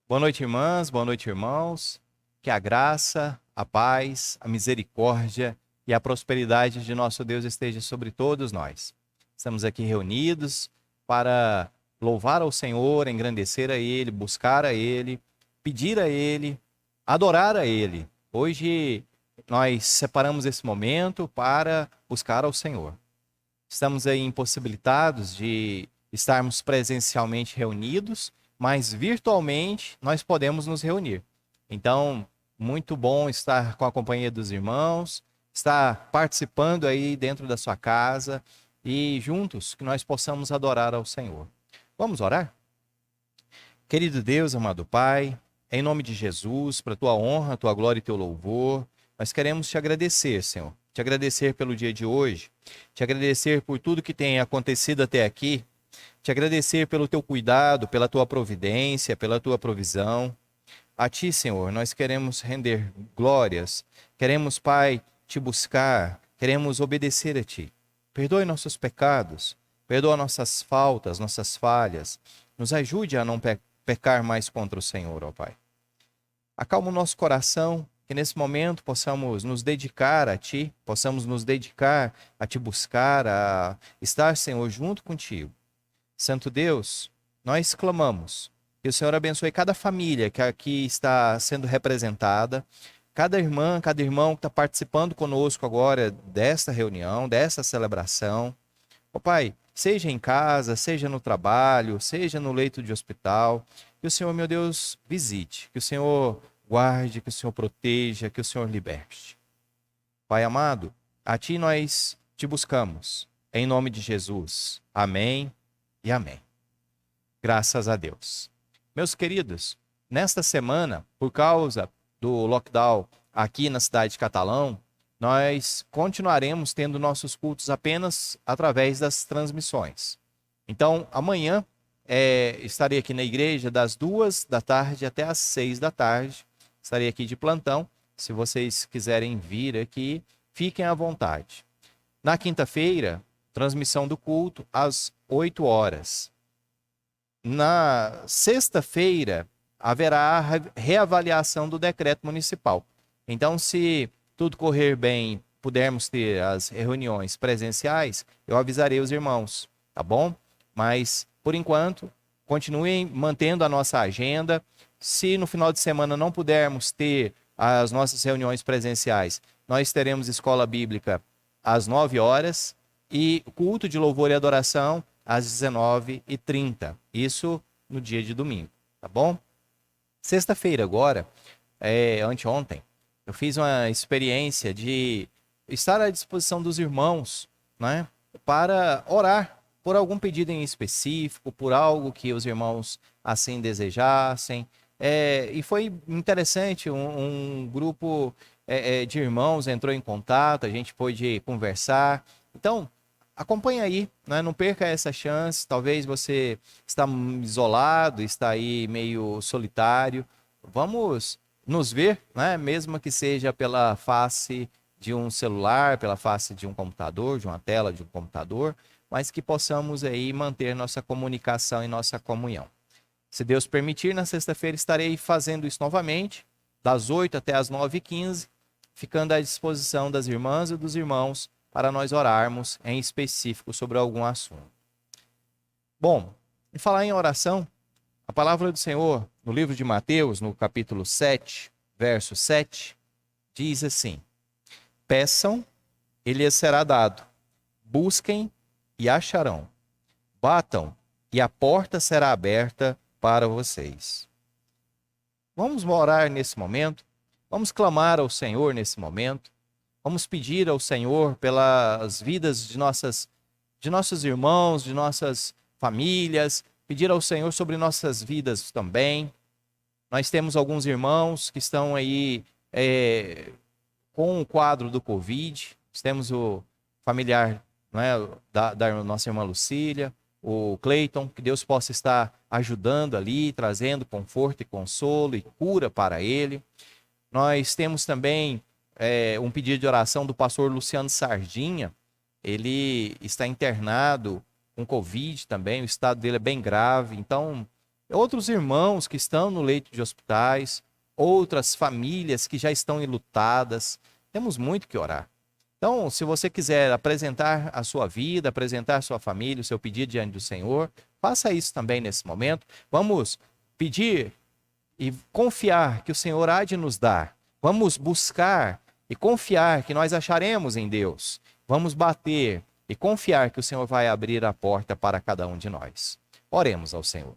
Boa noite, irmãs, boa noite, irmãos. Que a graça, a paz, a misericórdia e a prosperidade de nosso Deus esteja sobre todos nós. Estamos aqui reunidos para louvar ao Senhor, engrandecer a Ele, buscar a Ele, pedir a Ele, adorar a Ele. Hoje nós separamos esse momento para buscar ao Senhor. Estamos aí impossibilitados de estarmos presencialmente reunidos, mas virtualmente nós podemos nos reunir. Então, muito bom estar com a companhia dos irmãos, estar participando aí dentro da sua casa e juntos que nós possamos adorar ao Senhor. Vamos orar? Querido Deus, amado Pai, em nome de Jesus, para a tua honra, tua glória e teu louvor, nós queremos te agradecer, Senhor. Te agradecer pelo dia de hoje, te agradecer por tudo que tem acontecido até aqui, te agradecer pelo teu cuidado, pela tua providência, pela tua provisão. A ti, Senhor, nós queremos render glórias, queremos, Pai, te buscar, queremos obedecer a ti. Perdoe nossos pecados, perdoa nossas faltas, nossas falhas. Nos ajude a não pecar mais contra o Senhor, ó Pai. Acalma o nosso coração, que nesse momento possamos nos dedicar a Ti, possamos nos dedicar a Te buscar, a estar, Senhor, junto contigo. Santo Deus, nós clamamos que o Senhor abençoe cada família que aqui está sendo representada, cada irmã, cada irmão que está participando conosco agora desta reunião, dessa celebração. Ó Pai, seja em casa, seja no trabalho, seja no leito de hospital, que o Senhor, meu Deus, visite, que o Senhor guarde, que o Senhor proteja, que o Senhor liberte. Pai amado, a Ti nós te buscamos, em nome de Jesus. Amém e amém. Graças a Deus. Meus queridos, nesta semana, por causa do lockdown aqui na cidade de Catalão, nós continuaremos tendo nossos cultos apenas através das transmissões. Então, amanhã estarei aqui na igreja das 2 da tarde até as 6 da tarde. Estarei aqui de plantão. Se vocês quiserem vir aqui, fiquem à vontade. Na quinta-feira, transmissão do culto às 8 horas. Na sexta-feira, haverá a reavaliação do decreto municipal. Então, se tudo correr bem, pudermos ter as reuniões presenciais, eu avisarei os irmãos, tá bom? Mas, por enquanto, continuem mantendo a nossa agenda. Se no final de semana não pudermos ter as nossas reuniões presenciais, nós teremos escola bíblica às 9 horas e culto de louvor e adoração às 19h30. Isso no dia de domingo, tá bom? Sexta-feira agora, anteontem, eu fiz uma experiência de estar à disposição dos irmãos, né, para orar por algum pedido em específico, por algo que os irmãos assim desejassem. E foi interessante, um grupo de irmãos entrou em contato, a gente pôde conversar. Então, acompanhe aí, né? Não perca essa chance. Talvez você está isolado, está aí meio solitário. Vamos nos ver, né? Mesmo que seja pela face de um celular, pela face de um computador, de uma tela de um computador, mas que possamos aí manter nossa comunicação e nossa comunhão. Se Deus permitir, na sexta-feira estarei fazendo isso novamente, das 8 até as 9h15, ficando à disposição das irmãs e dos irmãos para nós orarmos em específico sobre algum assunto. Bom, em falar em oração, a palavra do Senhor, no livro de Mateus, no capítulo 7, verso 7, diz assim: peçam, e lhes será dado. Busquem e acharão. Batam, e a porta será aberta para vocês. Vamos orar nesse momento. Vamos clamar ao Senhor nesse momento. Vamos pedir ao Senhor pelas vidas de nossos irmãos, de nossas famílias. Pedir ao Senhor sobre nossas vidas também. Nós temos alguns irmãos que estão aí com o quadro do Covid. Temos o familiar, né, da nossa irmã Lucília, o Cleiton, que Deus possa estar ajudando ali, trazendo conforto e consolo e cura para ele. Nós temos também um pedido de oração do pastor Luciano Sardinha. Ele está internado com Covid também, o estado dele é bem grave. Então, outros irmãos que estão no leito de hospitais, outras famílias que já estão enlutadas. Temos muito que orar. Então, se você quiser apresentar a sua vida, apresentar a sua família, o seu pedido diante do Senhor, faça isso também nesse momento. Vamos pedir e confiar que o Senhor há de nos dar. Vamos buscar e confiar que nós acharemos em Deus. Vamos bater e confiar que o Senhor vai abrir a porta para cada um de nós. Oremos ao Senhor.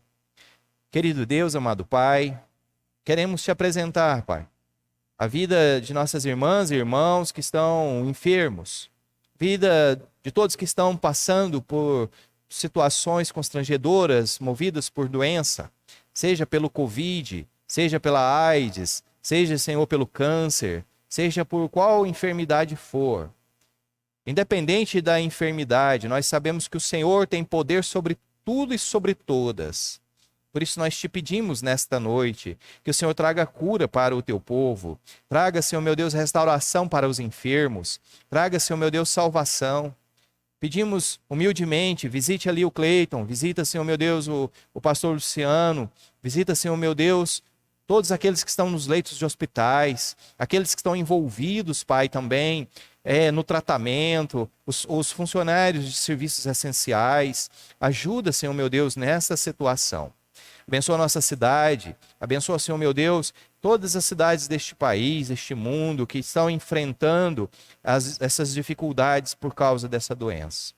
Querido Deus, amado Pai, queremos te apresentar, Pai, a vida de nossas irmãs e irmãos que estão enfermos, vida de todos que estão passando por situações constrangedoras, movidas por doença, seja pelo Covid, seja pela AIDS, seja, Senhor, pelo câncer, seja por qual enfermidade for. Independente da enfermidade, nós sabemos que o Senhor tem poder sobre tudo e sobre todas. Por isso nós te pedimos nesta noite que o Senhor traga cura para o teu povo. Traga, Senhor meu Deus, restauração para os enfermos. Traga, Senhor meu Deus, salvação. Pedimos humildemente, visite ali o Cleiton, visita, Senhor meu Deus, o pastor Luciano, visita, Senhor meu Deus, todos aqueles que estão nos leitos de hospitais, aqueles que estão envolvidos, Pai, também no tratamento, os funcionários de serviços essenciais. Ajuda, Senhor meu Deus, nessa situação. Abençoa a nossa cidade, abençoa, Senhor meu Deus, todas as cidades deste país, deste mundo, que estão enfrentando essas dificuldades por causa dessa doença.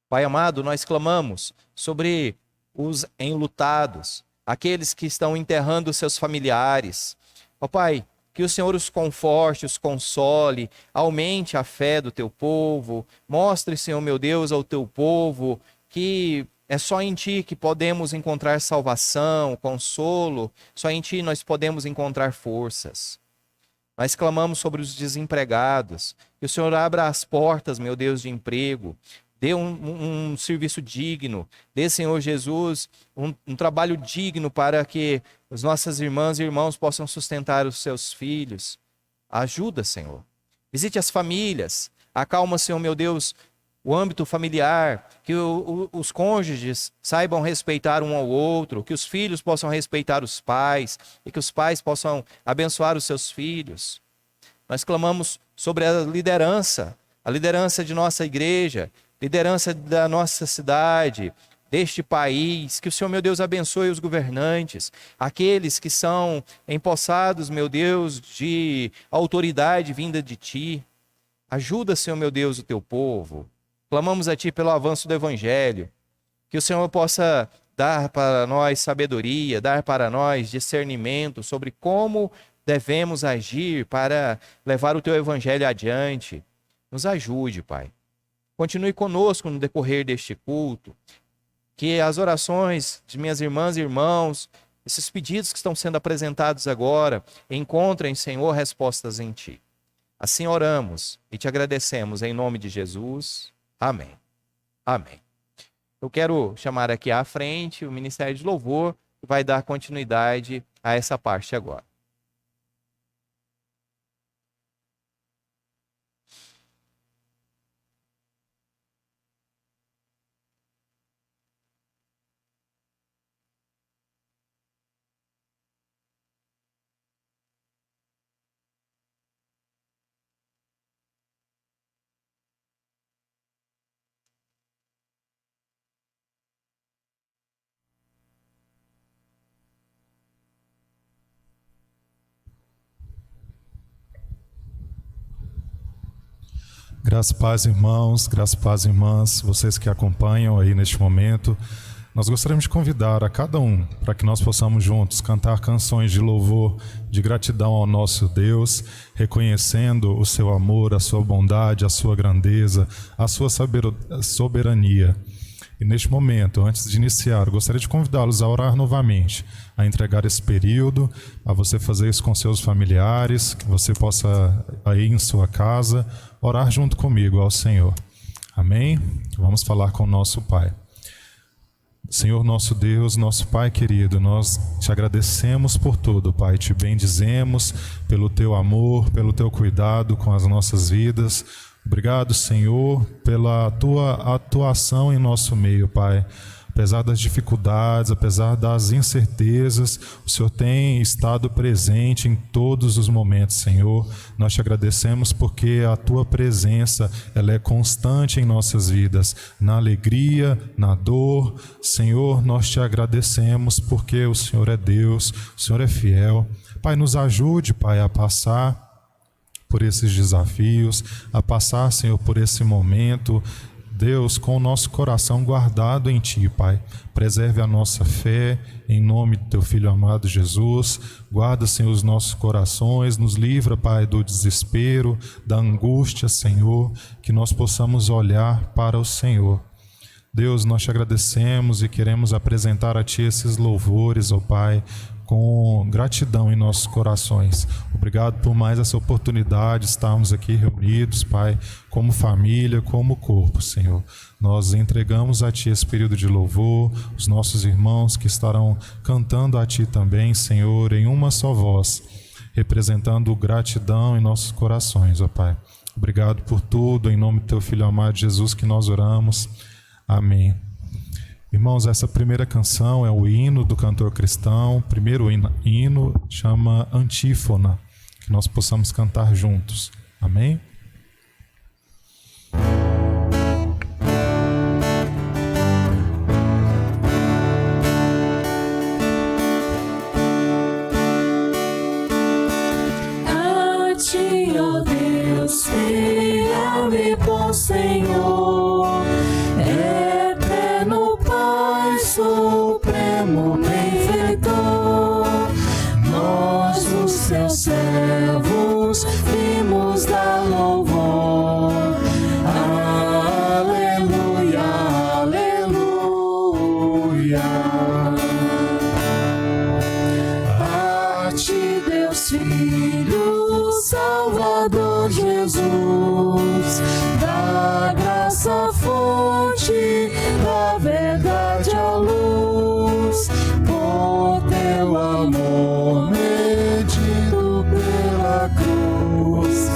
Pai amado, nós clamamos sobre os enlutados, aqueles que estão enterrando seus familiares. Ó Pai, que o Senhor os conforte, os console, aumente a fé do teu povo, mostre, Senhor meu Deus, ao teu povo que é só em Ti que podemos encontrar salvação, consolo, só em Ti nós podemos encontrar forças. Nós clamamos sobre os desempregados, que o Senhor abra as portas, meu Deus, de emprego, dê um serviço digno, dê, Senhor Jesus, um trabalho digno para que as nossas irmãs e irmãos possam sustentar os seus filhos. Ajuda, Senhor. Visite as famílias, acalma, Senhor meu Deus, o âmbito familiar, que os cônjuges saibam respeitar um ao outro, que os filhos possam respeitar os pais e que os pais possam abençoar os seus filhos. Nós clamamos sobre a liderança de nossa igreja, liderança da nossa cidade, deste país, que o Senhor, meu Deus, abençoe os governantes, aqueles que são empossados, meu Deus, de autoridade vinda de Ti. Ajuda, Senhor, meu Deus, o Teu povo. Clamamos a Ti pelo avanço do Evangelho, que o Senhor possa dar para nós sabedoria, dar para nós discernimento sobre como devemos agir para levar o Teu Evangelho adiante. Nos ajude, Pai. Continue conosco no decorrer deste culto, que as orações de minhas irmãs e irmãos, esses pedidos que estão sendo apresentados agora, encontrem, Senhor, respostas em Ti. Assim oramos e Te agradecemos em nome de Jesus. Amém. Amém. Eu quero chamar aqui à frente o Ministério de Louvor, que vai dar continuidade a essa parte agora. Graças a paz, irmãos, graças a paz, irmãs, vocês que acompanham aí neste momento. Nós gostaríamos de convidar a cada um para que nós possamos juntos cantar canções de louvor, de gratidão ao nosso Deus, reconhecendo o seu amor, a sua bondade, a sua grandeza, a sua soberania. E neste momento, antes de iniciar, eu gostaria de convidá-los a orar novamente, a entregar esse período, a você fazer isso com seus familiares, que você possa, aí em sua casa, orar junto comigo ao Senhor. Amém? Vamos falar com o nosso Pai. Senhor nosso Deus, nosso Pai querido, nós te agradecemos por tudo, Pai, te bendizemos pelo teu amor, pelo teu cuidado com as nossas vidas. Obrigado, Senhor, pela tua atuação em nosso meio, Pai. apesar das dificuldades, apesar das incertezas, o Senhor tem estado presente em todos os momentos, Senhor. Nós te agradecemos porque a tua presença, ela é constante em nossas vidas, na alegria, na dor. Senhor, nós te agradecemos porque o Senhor é Deus, o Senhor é fiel. Pai, nos ajude, Pai, a passar por esses desafios, a passar, Senhor, por esse momento, Deus, com o nosso coração guardado em Ti, Pai. Preserve a nossa fé, em nome do Teu Filho amado Jesus. Guarda, Senhor, os nossos corações, nos livra, Pai, do desespero, da angústia, Senhor, que nós possamos olhar para o Senhor. Deus, nós te agradecemos e queremos apresentar a Ti esses louvores, ó Pai, com gratidão em nossos corações. Obrigado por mais essa oportunidade de estarmos aqui reunidos, Pai, como família, como corpo, Senhor. Nós entregamos a Ti esse período de louvor, os nossos irmãos que estarão cantando a Ti também, Senhor, em uma só voz, representando gratidão em nossos corações, ó Pai. Obrigado por tudo, em nome do Teu Filho amado Jesus que nós oramos. Amém. Irmãos, essa primeira canção é o hino do cantor cristão. O primeiro hino chama Antífona, que nós possamos cantar juntos. Amém? A Ti, ó Deus, fiel e bom Senhor, eterno Pai, supremo benfeitor, nós, os Teus servos, vimos dar louvor. Aleluia, aleluia. A Ti, Deus Filho, Salvador Jesus, da graça fonte, da verdade a luz, por Teu amor medido pela cruz.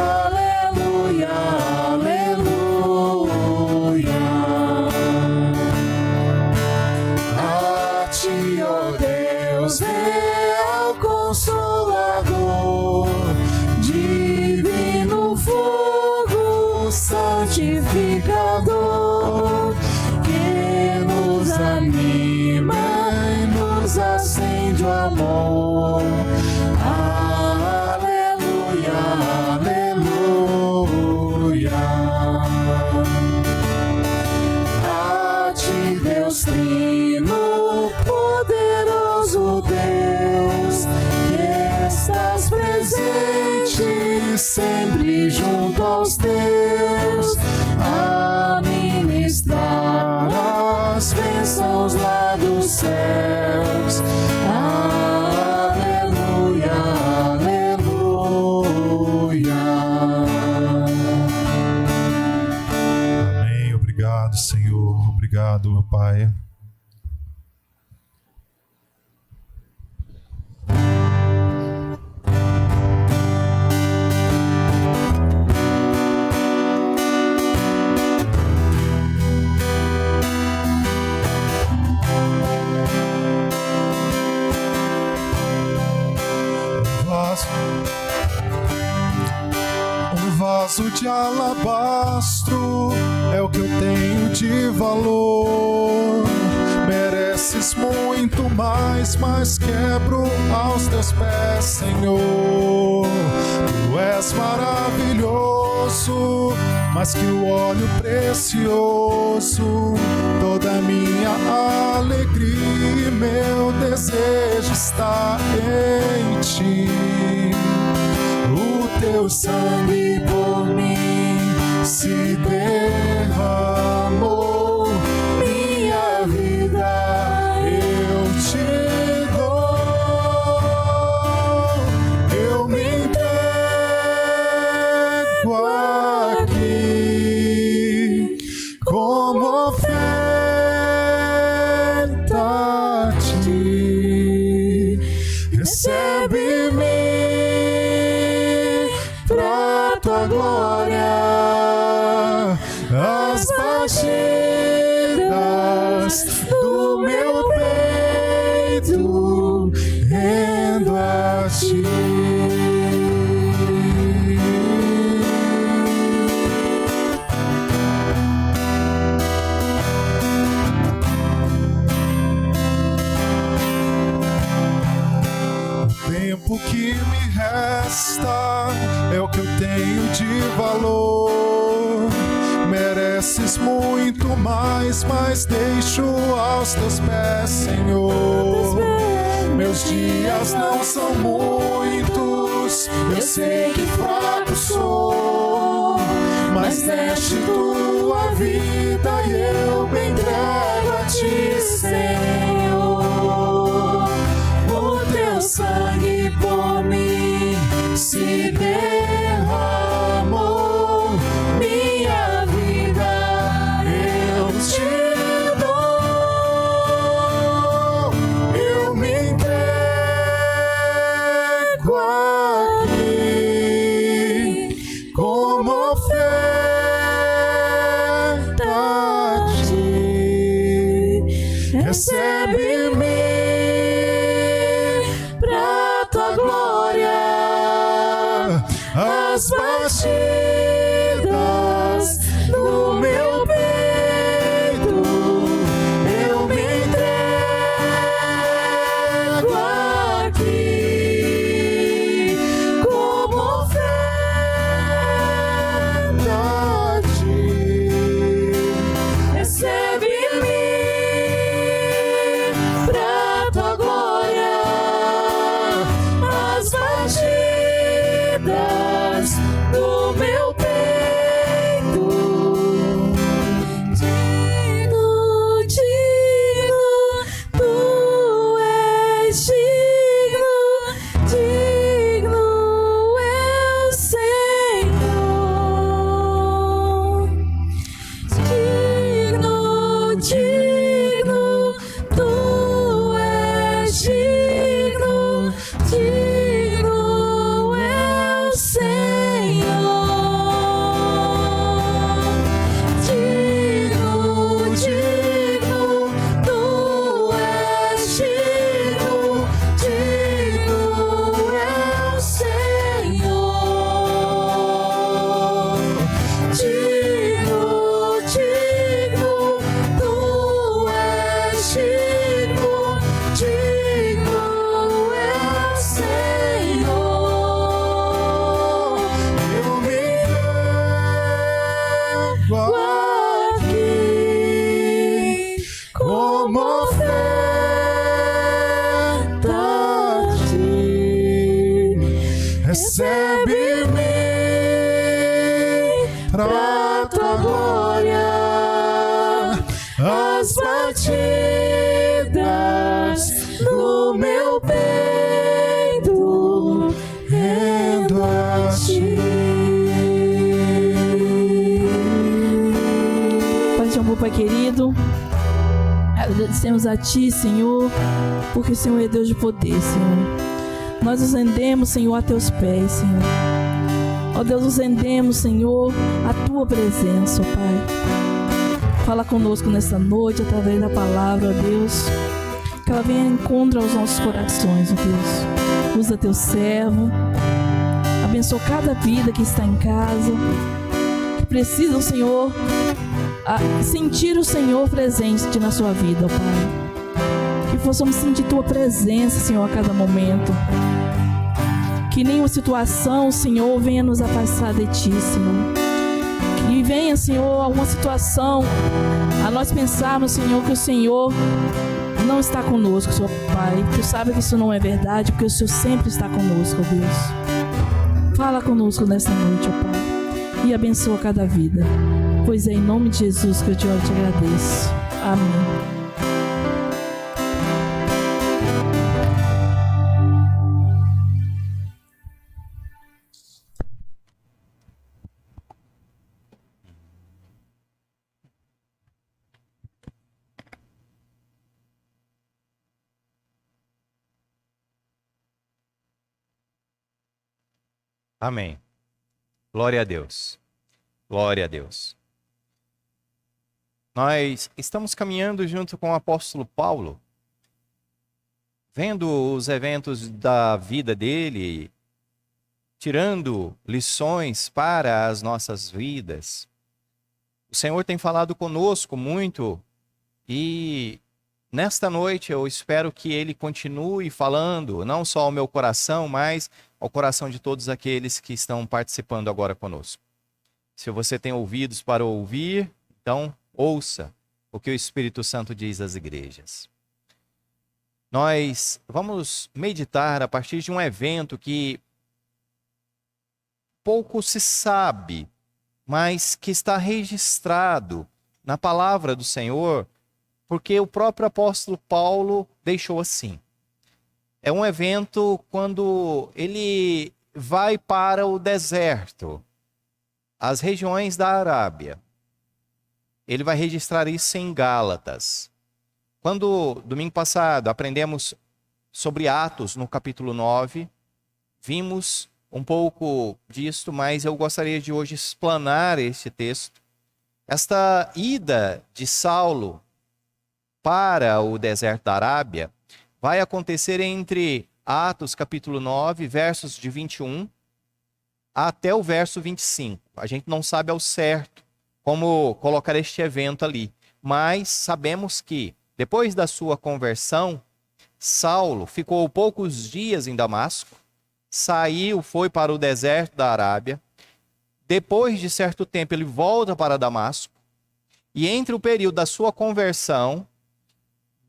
Aleluia, aleluia. A Ti, ó Deus, real Consolador, divino fogo santificador, que nos anima e nos acende o amor. Aleluia, aleluia. A Ti, Deus Trino, poderoso Deus, que estás presente sempre junto aos Teus, a ministrar as bênçãos lá dos céus. Aleluia, aleluia. Amém. Obrigado, Senhor. Obrigado, meu Pai. Um vaso de alabastro é o que eu tenho de valor. Mereces muito mais, mas quebro aos Teus pés, Senhor. Tu és maravilhoso, mais que o óleo precioso. Toda minha alegria e meu desejo está em Ti. O Teu sangue por mim se derramou, minha vida eu Te dou. Eu me entrego aqui como oferta a Ti. Recebe-me pra Tua glória, as batidas peito, rendo a ti. O tempo que me resta é o que eu tenho de valor. Mereces muito mais, mas deixo aos teus pés, Senhor. Meus dias não são muitos, eu sei que fraco sou, mas deste tua vida e eu me entrego a ti, Senhor. O teu sangue por mim se derramou, minha vida eu te dou, eu me entrego aqui como oferta a ti. Recebe-me pra tua glória, as batidas do meu peito, eu me entrego aqui como oferta a ti. Recebe-me pra tua glória, as batidas do meu peito. Digno, digno, tu és digno, digno é o Senhor. Digno, digno, tu és digno, digno é o Senhor. Digno, digno, tu és digno, digno é o Senhor. Digno, digno, tu és digno, digno é o Senhor. Eu me entrego aqui como oferta a ti. Recebe-me pra tua glória, as batidas do meu peito, rendo a ti. Pai de amor, Pai querido, agradecemos a Ti, Senhor, porque o Senhor é Deus de poder, Senhor. Nós nos rendemos, Senhor, a Teus pés, Senhor. Ó Deus, nos rendemos, Senhor, a Tua presença, ó Pai. Fala conosco nesta noite, através da palavra, ó Deus. Que ela venha encontrar os nossos corações, ó Deus. Usa Teu servo. Abençoa cada vida que está em casa, que precisa, Senhor, sentir o Senhor presente na sua vida, ó Pai. Que possamos sentir Tua presença, Senhor, a cada momento. Que nenhuma situação, Senhor, venha nos afastar de Ti, Senhor. Que venha, Senhor, alguma situação a nós pensarmos, Senhor, que o Senhor não está conosco, Senhor Pai. Tu sabe que isso não é verdade, porque o Senhor sempre está conosco, ó Deus. Fala conosco nesta noite, ó Pai, e abençoa cada vida. Pois é em nome de Jesus que eu te oro e te agradeço. Amém. Amém. Glória a Deus. Glória a Deus. Nós estamos caminhando junto com o apóstolo Paulo vendo os eventos da vida dele, tirando lições para as nossas vidas. O Senhor tem falado conosco muito e nesta noite eu espero que Ele continue falando, não só ao meu coração, mas ao coração de todos aqueles que estão participando agora conosco. Se você tem ouvidos para ouvir, então ouça o que o Espírito Santo diz às igrejas. Nós vamos meditar a partir de um evento que pouco se sabe, mas que está registrado na palavra do Senhor, porque o próprio apóstolo Paulo deixou assim. É um evento quando ele vai para o deserto, as regiões da Arábia. Ele vai registrar isso em Gálatas. Quando, domingo passado, aprendemos sobre Atos, no capítulo 9, vimos um pouco disto, mas eu gostaria de hoje explanar este texto. Esta ida de Saulo para o deserto da Arábia vai acontecer entre Atos, capítulo 9, versos de 21 até o verso 25. A gente não sabe ao certo como colocar este evento ali, mas sabemos que depois da sua conversão, Saulo ficou poucos dias em Damasco, saiu, foi para o deserto da Arábia. Depois de certo tempo, ele volta para Damasco. E entre o período da sua conversão,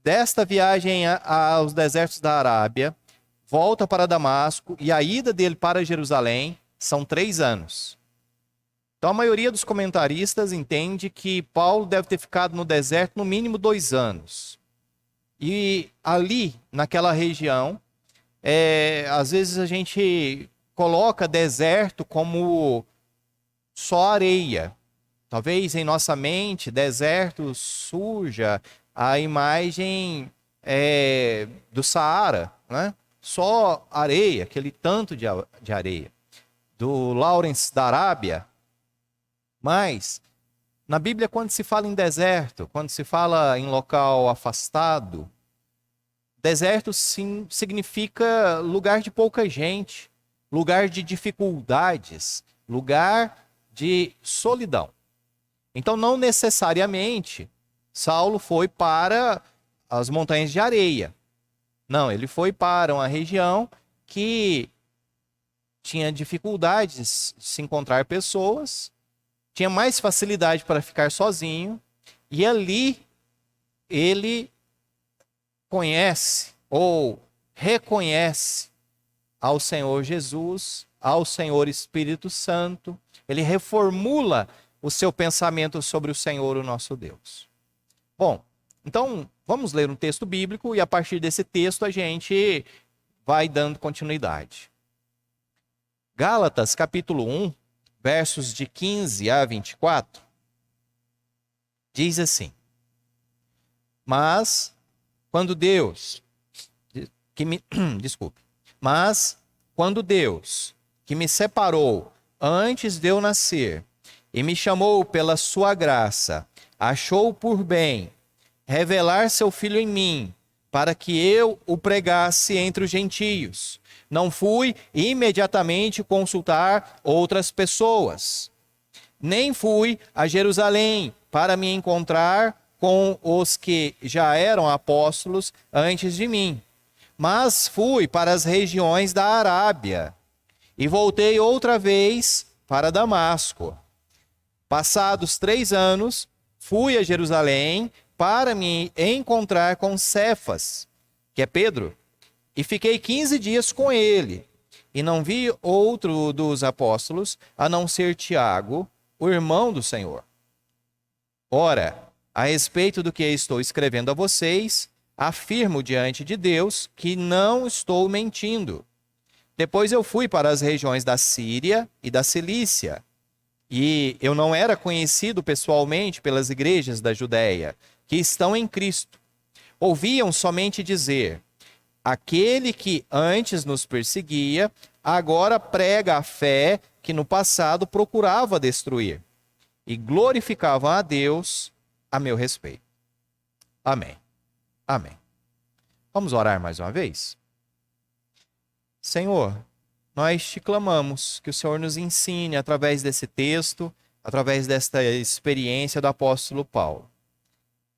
desta viagem aos desertos da Arábia, volta para Damasco, e a ida dele para Jerusalém são 3 anos. Então, a maioria dos comentaristas entende que Paulo deve ter ficado no deserto no mínimo 2 anos. E ali, naquela região, às vezes a gente coloca deserto como só areia. Talvez em nossa mente, deserto surja a imagem do Saara, né? Só areia, aquele tanto de areia. Do Lawrence da Arábia. Mas, na Bíblia, quando se fala em deserto, quando se fala em local afastado, deserto sim, significa lugar de pouca gente, lugar de dificuldades, lugar de solidão. Então, não necessariamente, Saulo foi para as montanhas de areia. Não, ele foi para uma região que tinha dificuldades de se encontrar pessoas, tinha mais facilidade para ficar sozinho, e ali ele conhece ou reconhece ao Senhor Jesus, ao Senhor Espírito Santo, ele reformula o seu pensamento sobre o Senhor, o nosso Deus. Bom, então vamos ler um texto bíblico e a partir desse texto a gente vai dando continuidade. Gálatas, capítulo 1, versos de 15 a 24, diz assim: Mas quando Deus, que me separou antes de eu nascer e me chamou pela sua graça, achou por bem revelar seu Filho em mim, para que eu o pregasse entre os gentios. Não fui imediatamente consultar outras pessoas, nem fui a Jerusalém para me encontrar com os que já eram apóstolos antes de mim, mas fui para as regiões da Arábia e voltei outra vez para Damasco. Passados 3 anos, fui a Jerusalém para me encontrar com Cefas, que é Pedro, e fiquei 15 dias com ele, e não vi outro dos apóstolos, a não ser Tiago, o irmão do Senhor. Ora, a respeito do que estou escrevendo a vocês, afirmo diante de Deus que não estou mentindo. Depois eu fui para as regiões da Síria e da Cilícia, e eu não era conhecido pessoalmente pelas igrejas da Judéia, que estão em Cristo. Ouviam somente dizer: aquele que antes nos perseguia, agora prega a fé que no passado procurava destruir, e glorificavam a Deus a meu respeito. Amém. Amém. Vamos orar mais uma vez? Senhor, nós te clamamos que o Senhor nos ensine através desse texto, através desta experiência do apóstolo Paulo.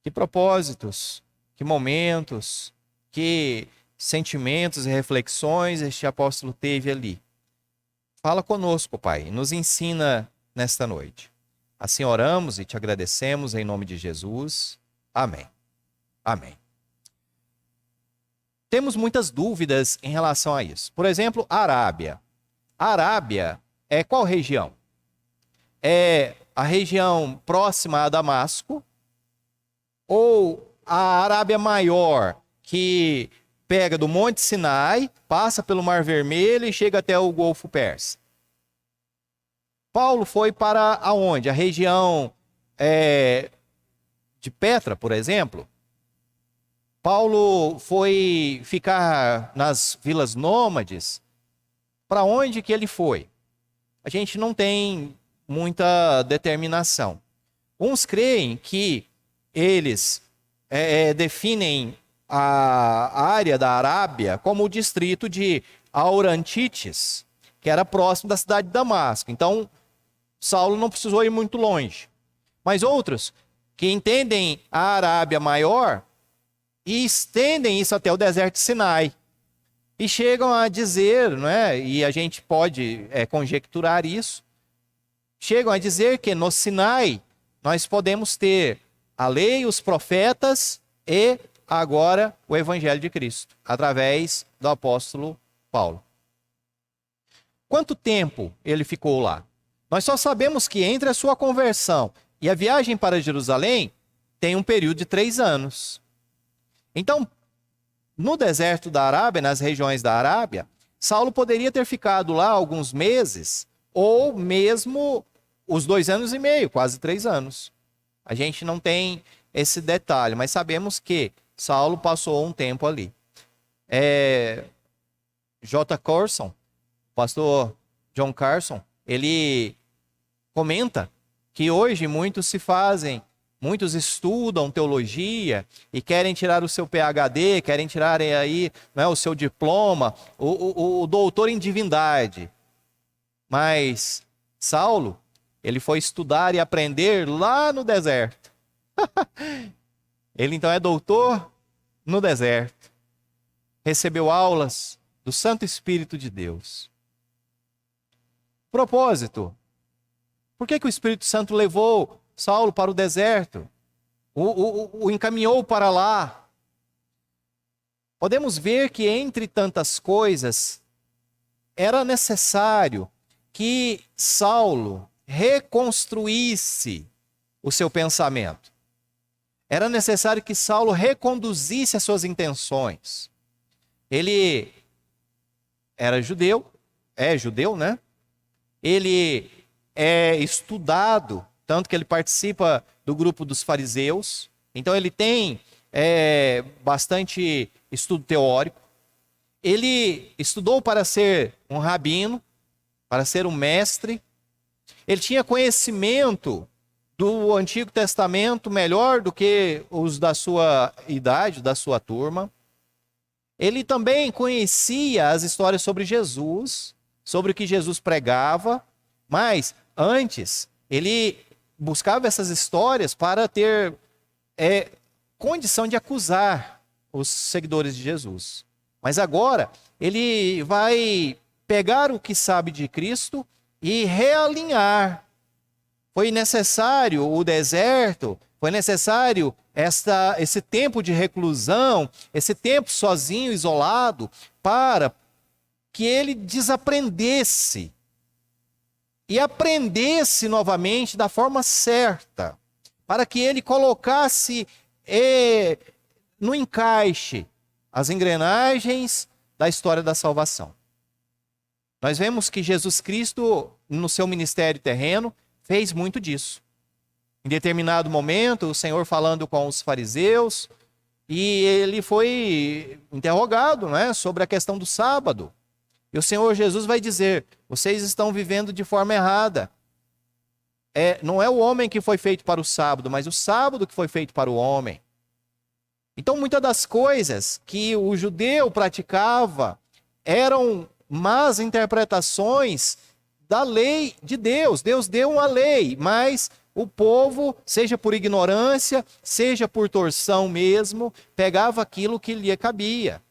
Que propósitos, que momentos, que sentimentos e reflexões este apóstolo teve ali. Fala conosco, Pai, nos ensina nesta noite. Assim oramos e te agradecemos em nome de Jesus. Amém. Amém. Temos muitas dúvidas em relação a isso. Por exemplo, a Arábia. A Arábia é qual região? É a região próxima a Damasco ou a Arábia Maior, que pega do Monte Sinai, passa pelo Mar Vermelho e chega até o Golfo Pérsico? Paulo foi para aonde? A região de Petra, por exemplo? Paulo foi ficar nas vilas nômades? Para onde que ele foi? A gente não tem muita determinação. Uns creem que eles definem a área da Arábia como o distrito de Aurantites, que era próximo da cidade de Damasco. Então, Saulo não precisou ir muito longe. Mas outros que entendem a Arábia Maior e estendem isso até o deserto de Sinai. E chegam a dizer, não é? E a gente pode conjecturar isso, chegam a dizer que no Sinai nós podemos ter a lei, os profetas e agora o Evangelho de Cristo, através do apóstolo Paulo. Quanto tempo ele ficou lá? Nós só sabemos que entre a sua conversão e a viagem para Jerusalém tem um período de 3 anos. Então, no deserto da Arábia, nas regiões da Arábia, Saulo poderia ter ficado lá alguns meses, ou mesmo os 2 anos e meio, quase 3 anos. A gente não tem esse detalhe, mas sabemos que Saulo passou um tempo ali. J. Carson, pastor John Carson, ele comenta que hoje muitos estudam teologia e querem tirar o seu PhD, querem tirar aí, o seu diploma, o doutor em divindade. Mas Saulo, ele foi estudar e aprender lá no deserto. Ele então é doutor no deserto. Recebeu aulas do Santo Espírito de Deus. Propósito. Por que o Espírito Santo levou Saulo para o deserto? O encaminhou para lá? Podemos ver que entre tantas coisas, era necessário que Saulo reconstruísse o seu pensamento. Era necessário que Saulo reconduzisse as suas intenções. Ele era judeu, é judeu, né? Ele é estudado, tanto que ele participa do grupo dos fariseus. Então ele tem bastante estudo teórico. Ele estudou para ser um rabino, para ser um mestre. Ele tinha conhecimento do Antigo Testamento melhor do que os da sua idade, da sua turma. Ele também conhecia as histórias sobre Jesus, sobre o que Jesus pregava, mas antes ele buscava essas histórias para ter condição de acusar os seguidores de Jesus. Mas agora ele vai pegar o que sabe de Cristo e realinhar. Foi necessário o deserto, foi necessário esse tempo de reclusão, esse tempo sozinho, isolado, para que ele desaprendesse e aprendesse novamente da forma certa, para que ele colocasse no encaixe as engrenagens da história da salvação. Nós vemos que Jesus Cristo, no seu ministério terreno, fez muito disso. Em determinado momento, o Senhor falando com os fariseus, e ele foi interrogado, sobre a questão do sábado. E o Senhor Jesus vai dizer: vocês estão vivendo de forma errada. Não é o homem que foi feito para o sábado, mas o sábado que foi feito para o homem. Então, muitas das coisas que o judeu praticava eram más interpretações da lei de Deus. Deus deu uma lei, mas o povo, seja por ignorância, seja por torção mesmo, pegava aquilo que lhe cabia.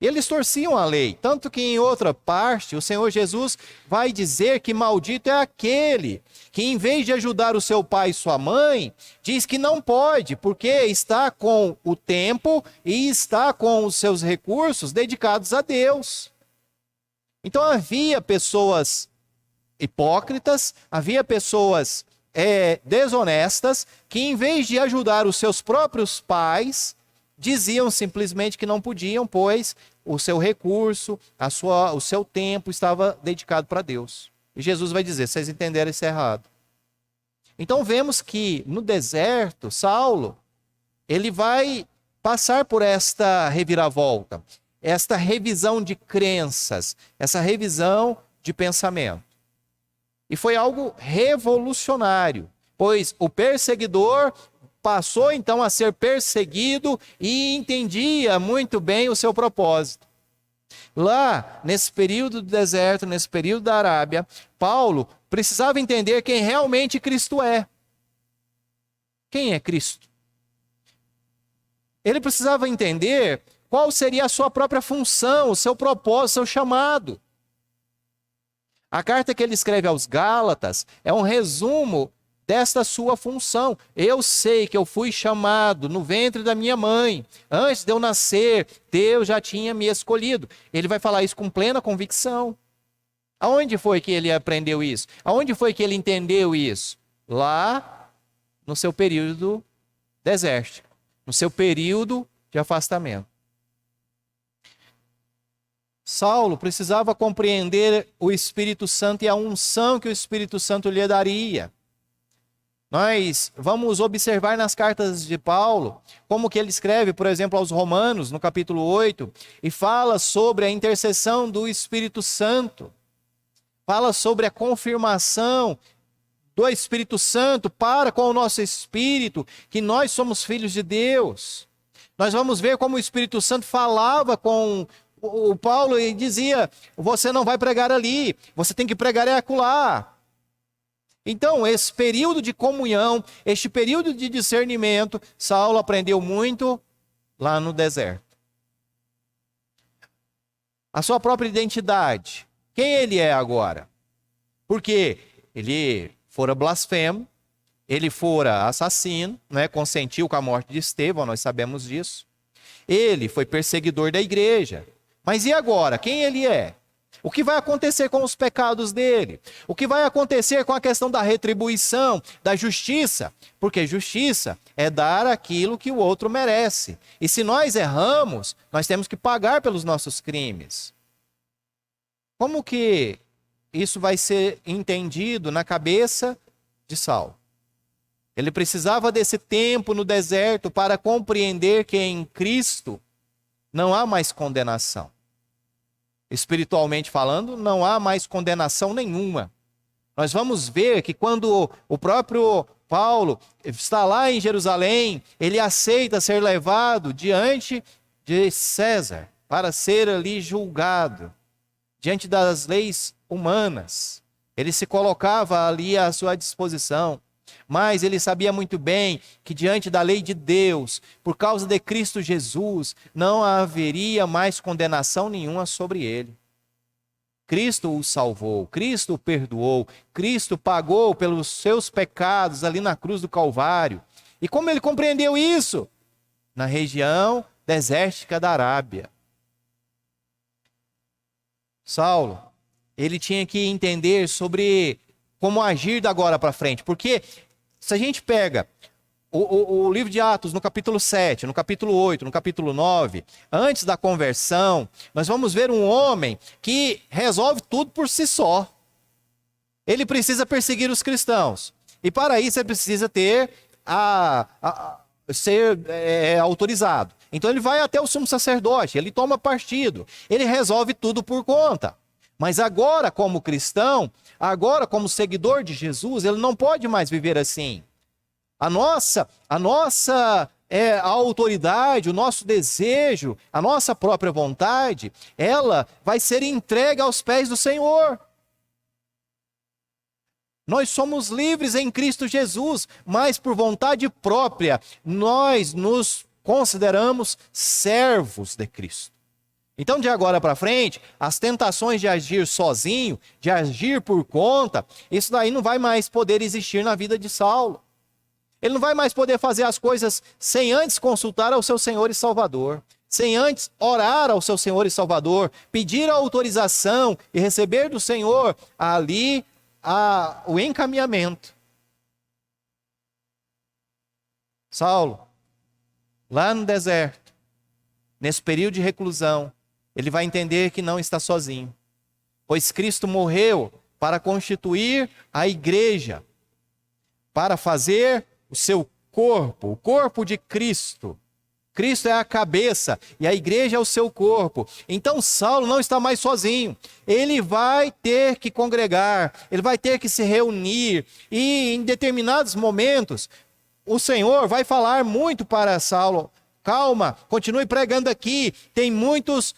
Eles torciam a lei, tanto que em outra parte o Senhor Jesus vai dizer que maldito é aquele que, em vez de ajudar o seu pai e sua mãe, diz que não pode, porque está com o tempo e está com os seus recursos dedicados a Deus. Então havia pessoas hipócritas, havia pessoas desonestas, que em vez de ajudar os seus próprios pais, diziam simplesmente que não podiam, pois o seu recurso, o seu tempo estava dedicado para Deus. E Jesus vai dizer, vocês entenderam isso errado. Então vemos que no deserto, Saulo, ele vai passar por esta reviravolta, esta revisão de crenças, essa revisão de pensamento. E foi algo revolucionário, pois o perseguidor passou então a ser perseguido e entendia muito bem o seu propósito. Lá, nesse período do deserto, nesse período da Arábia, Paulo precisava entender quem realmente Cristo é. Quem é Cristo? Ele precisava entender qual seria a sua própria função, o seu propósito, o seu chamado. A carta que ele escreve aos Gálatas é um resumo desta sua função. Eu sei que eu fui chamado no ventre da minha mãe. Antes de eu nascer, Deus já tinha me escolhido. Ele vai falar isso com plena convicção. Aonde foi que ele aprendeu isso? Aonde foi que ele entendeu isso? Lá no seu período desértico, no seu período de afastamento. Saulo precisava compreender o Espírito Santo e a unção que o Espírito Santo lhe daria. Nós vamos observar nas cartas de Paulo, como que ele escreve, por exemplo, aos Romanos, no capítulo 8, e fala sobre a intercessão do Espírito Santo. Fala sobre a confirmação do Espírito Santo para com o nosso espírito, que nós somos filhos de Deus. Nós vamos ver como o Espírito Santo falava com o Paulo e dizia, você não vai pregar ali, você tem que pregar acolá. Então, esse período de comunhão, este período de discernimento, Saulo aprendeu muito lá no deserto. A sua própria identidade. Quem ele é agora? Porque ele fora blasfemo, ele fora assassino, né? Consentiu com a morte de Estevão, nós sabemos disso. Ele foi perseguidor da igreja. Mas e agora? Quem ele é? O que vai acontecer com os pecados dele? O que vai acontecer com a questão da retribuição, da justiça? Porque justiça é dar aquilo que o outro merece. E se nós erramos, nós temos que pagar pelos nossos crimes. Como que isso vai ser entendido na cabeça de Saulo? Ele precisava desse tempo no deserto para compreender que em Cristo não há mais condenação. Espiritualmente falando, não há mais condenação nenhuma. Nós vamos ver que quando o próprio Paulo está lá em Jerusalém, ele aceita ser levado diante de César para ser ali julgado, diante das leis humanas. Ele se colocava ali à sua disposição. Mas ele sabia muito bem que diante da lei de Deus, por causa de Cristo Jesus, não haveria mais condenação nenhuma sobre ele. Cristo o salvou, Cristo o perdoou, Cristo pagou pelos seus pecados ali na cruz do Calvário. E como ele compreendeu isso? Na região desértica da Arábia. Saulo, ele tinha que entender sobre como agir da agora para frente, porque se a gente pega o livro de Atos no capítulo 7, no capítulo 8, no capítulo 9, antes da conversão, nós vamos ver um homem que resolve tudo por si só. Ele precisa perseguir os cristãos. E para isso ele precisa ter ser autorizado. Então ele vai até o sumo sacerdote, ele toma partido, ele resolve tudo por conta. Mas agora, como cristão, agora como seguidor de Jesus, ele não pode mais viver assim. A nossa a autoridade, o nosso desejo, a nossa própria vontade, ela vai ser entregue aos pés do Senhor. Nós somos livres em Cristo Jesus, mas por vontade própria, nós nos consideramos servos de Cristo. Então, de agora para frente, as tentações de agir sozinho, de agir por conta, isso daí não vai mais poder existir na vida de Saulo. Ele não vai mais poder fazer as coisas sem antes consultar ao seu Senhor e Salvador, sem antes orar ao seu Senhor e Salvador, pedir a autorização e receber do Senhor ali o encaminhamento. Saulo, lá no deserto, nesse período de reclusão, ele vai entender que não está sozinho, pois Cristo morreu para constituir a igreja, para fazer o seu corpo, o corpo de Cristo. Cristo é a cabeça e a igreja é o seu corpo. Então Saulo não está mais sozinho. Ele vai ter que congregar, ele vai ter que se reunir. E em determinados momentos, o Senhor vai falar muito para Saulo: calma, continue pregando aqui. Tem muitas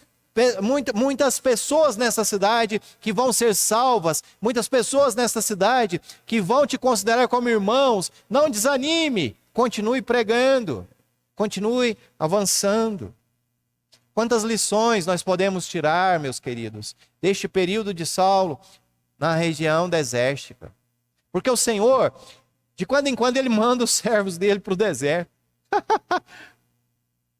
pessoas nessa cidade que vão ser salvas, muitas pessoas nessa cidade que vão te considerar como irmãos. Não desanime, continue pregando, continue avançando. Quantas lições nós podemos tirar, meus queridos, deste período de Saulo na região desértica? Porque o Senhor, de quando em quando, ele manda os servos dele para o deserto.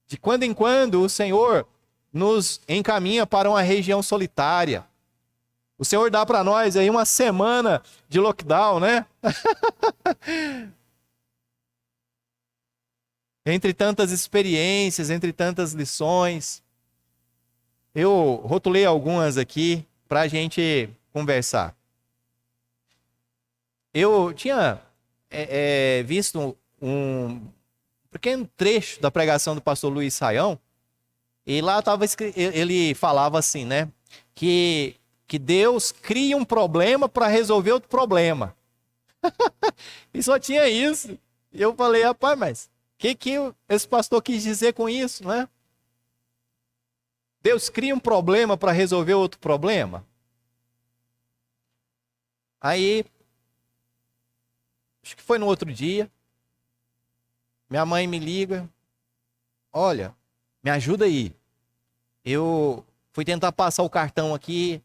De quando em quando, o Senhor nos encaminha para uma região solitária. O Senhor dá para nós aí uma semana de lockdown, né? Entre tantas experiências, entre tantas lições, eu rotulei algumas aqui para a gente conversar. Eu tinha visto um pequeno trecho da pregação do pastor Luiz Saião, e lá ele falava assim, né? Que Deus cria um problema para resolver outro problema. E só tinha isso. E eu falei: rapaz, mas o que esse pastor quis dizer com isso, né? Deus cria um problema para resolver outro problema? Aí, acho que foi no outro dia, minha mãe me liga: olha, me ajuda aí. Eu fui tentar passar o cartão aqui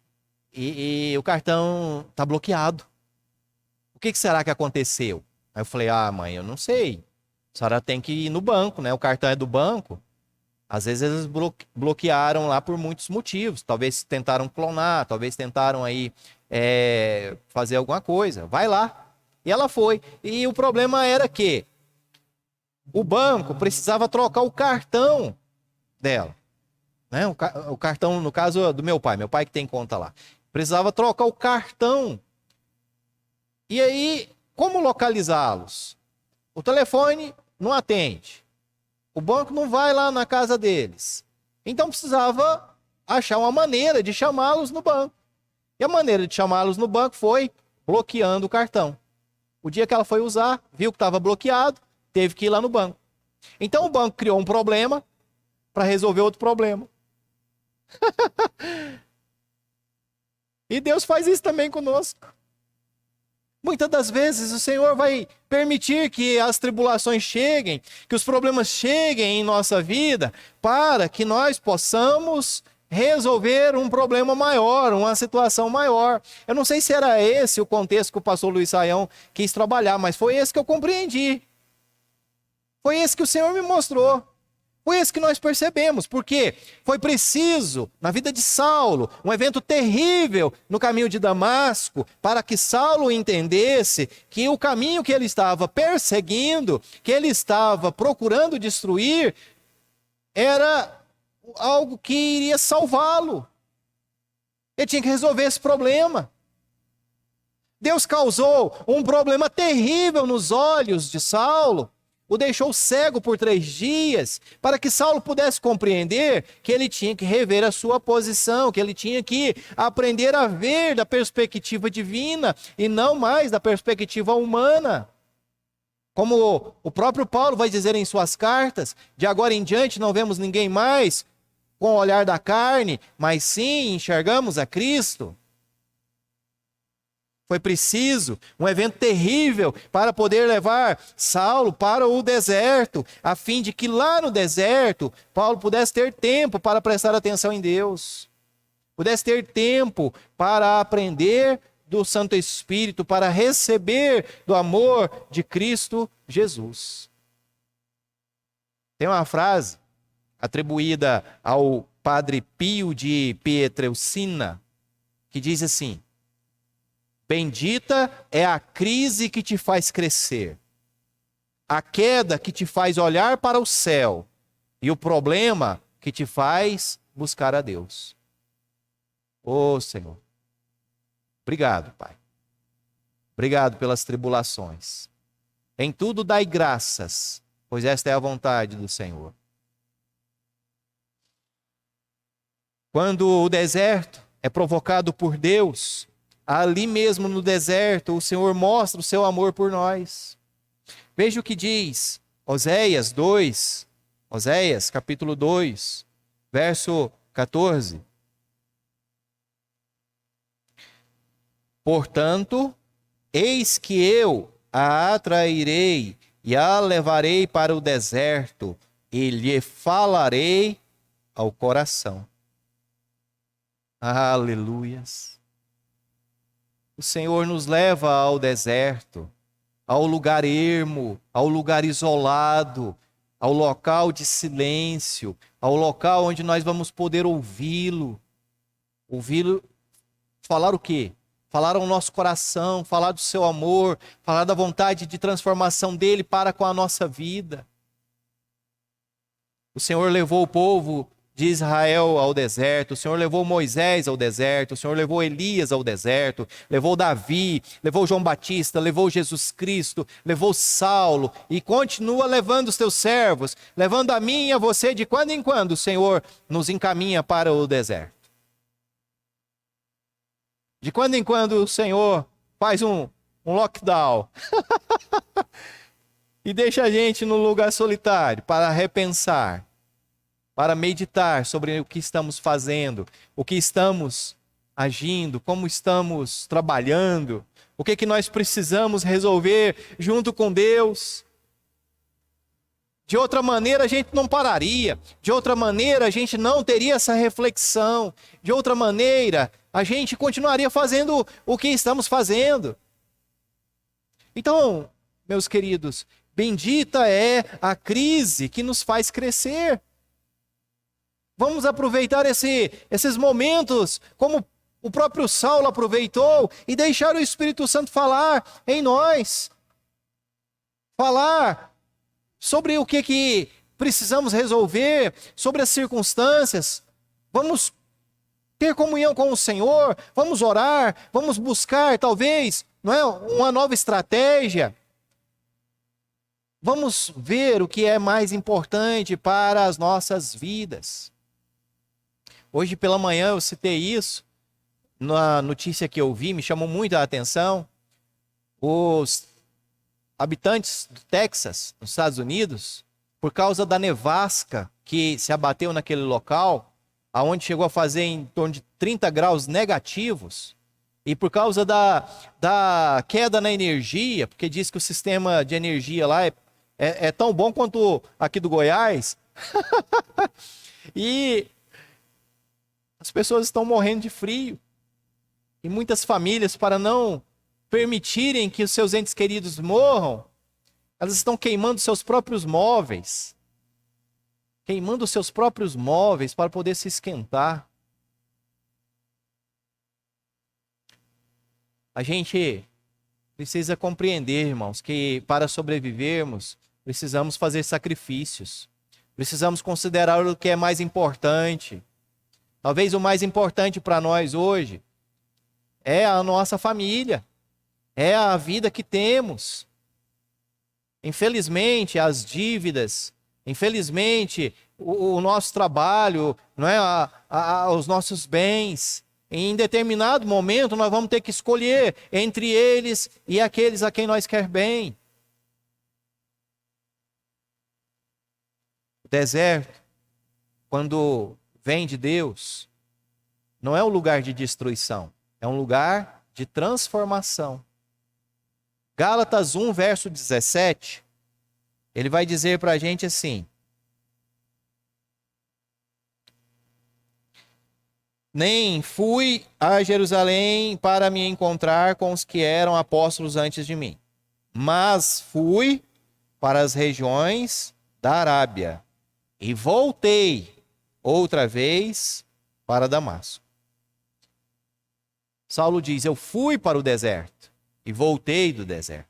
e o cartão está bloqueado. O que será que aconteceu? Aí eu falei: ah, mãe, eu não sei. A senhora tem que ir no banco, né? O cartão é do banco. Às vezes eles bloquearam lá por muitos motivos. Talvez tentaram clonar, talvez tentaram aí fazer alguma coisa. Vai lá. E ela foi. E o problema era que o banco precisava trocar o cartão dela, né? O cartão, no caso do meu pai que tem conta lá. Precisava trocar o cartão. E aí, como localizá-los? O telefone não atende. O banco não vai lá na casa deles. Então precisava achar uma maneira de chamá-los no banco. E a maneira de chamá-los no banco foi bloqueando o cartão. O dia que ela foi usar, viu que estava bloqueado, teve que ir lá no banco. Então o banco criou um problema para resolver outro problema. E Deus faz isso também conosco. Muitas das vezes o Senhor vai permitir que as tribulações cheguem, que os problemas cheguem em nossa vida, para que nós possamos resolver um problema maior, uma situação maior. Eu não sei se era esse o contexto que o pastor Luiz Saião quis trabalhar, mas foi esse que eu compreendi. Foi esse que o Senhor me mostrou. Foi esse que nós percebemos, porque foi preciso, na vida de Saulo, um evento terrível no caminho de Damasco, para que Saulo entendesse que o caminho que ele estava perseguindo, que ele estava procurando destruir, era algo que iria salvá-lo. Ele tinha que resolver esse problema. Deus causou um problema terrível nos olhos de Saulo, o deixou cego por 3 dias, para que Saulo pudesse compreender que ele tinha que rever a sua posição, que ele tinha que aprender a ver da perspectiva divina e não mais da perspectiva humana. Como o próprio Paulo vai dizer em suas cartas, de agora em diante não vemos ninguém mais com o olhar da carne, mas sim enxergamos a Cristo. Foi preciso um evento terrível para poder levar Saulo para o deserto, a fim de que lá no deserto Paulo pudesse ter tempo para prestar atenção em Deus, pudesse ter tempo para aprender do Santo Espírito, para receber do amor de Cristo Jesus. Tem uma frase atribuída ao padre Pio de Pietrelcina, que diz assim: bendita é a crise que te faz crescer, a queda que te faz olhar para o céu e o problema que te faz buscar a Deus. Ô Senhor, obrigado, Pai. Obrigado pelas tribulações. Em tudo dai graças, pois esta é a vontade do Senhor. Quando o deserto é provocado por Deus, ali mesmo no deserto o Senhor mostra o seu amor por nós. Veja o que diz Oséias 2, Oséias capítulo 2, verso 14. Portanto, eis que eu a atrairei e a levarei para o deserto e lhe falarei ao coração. Aleluias. O Senhor nos leva ao deserto, ao lugar ermo, ao lugar isolado, ao local de silêncio, ao local onde nós vamos poder ouvi-lo. Ouvi-lo falar o quê? Falar ao nosso coração, falar do seu amor, falar da vontade de transformação dele para com a nossa vida. O Senhor levou o povo de Israel ao deserto, o Senhor levou Moisés ao deserto, o Senhor levou Elias ao deserto, levou Davi, levou João Batista, levou Jesus Cristo, levou Saulo e continua levando os teus servos, levando a mim e a você. De quando em quando o Senhor nos encaminha para o deserto. De quando em quando o Senhor faz um lockdown e deixa a gente no lugar solitário para repensar, para meditar sobre o que estamos fazendo, o que estamos agindo, como estamos trabalhando, o que nós precisamos resolver junto com Deus. De outra maneira a gente não pararia, de outra maneira a gente não teria essa reflexão, de outra maneira a gente continuaria fazendo o que estamos fazendo. Então, meus queridos, bendita é a crise que nos faz crescer. Vamos aproveitar esses momentos, como o próprio Saulo aproveitou, e deixar o Espírito Santo falar em nós. Falar sobre o que precisamos resolver, sobre as circunstâncias. Vamos ter comunhão com o Senhor, vamos orar, vamos buscar, talvez, não é, uma nova estratégia. Vamos ver o que é mais importante para as nossas vidas. Hoje pela manhã eu citei isso, na notícia que eu vi, me chamou muito a atenção. Os habitantes do Texas, nos Estados Unidos, por causa da nevasca que se abateu naquele local, aonde chegou a fazer em torno de 30 graus negativos, e por causa da queda na energia, porque diz que o sistema de energia lá é tão bom quanto aqui do Goiás, e as pessoas estão morrendo de frio. E muitas famílias, para não permitirem que os seus entes queridos morram, elas estão queimando seus próprios móveis. Queimando seus próprios móveis para poder se esquentar. A gente precisa compreender, irmãos, que para sobrevivermos, precisamos fazer sacrifícios. Precisamos considerar o que é mais importante. Talvez o mais importante para nós hoje é a nossa família, é a vida que temos. Infelizmente, as dívidas, infelizmente, o nosso trabalho, não é? Os nossos bens. Em determinado momento, nós vamos ter que escolher entre eles e aqueles a quem nós quer bem. O deserto, quando vem de Deus, não é um lugar de destruição, é um lugar de transformação. Gálatas 1, verso 17, ele vai dizer para a gente assim: nem fui a Jerusalém para me encontrar com os que eram apóstolos antes de mim, mas fui para as regiões da Arábia e voltei outra vez para Damasco. Saulo diz: eu fui para o deserto e voltei do deserto.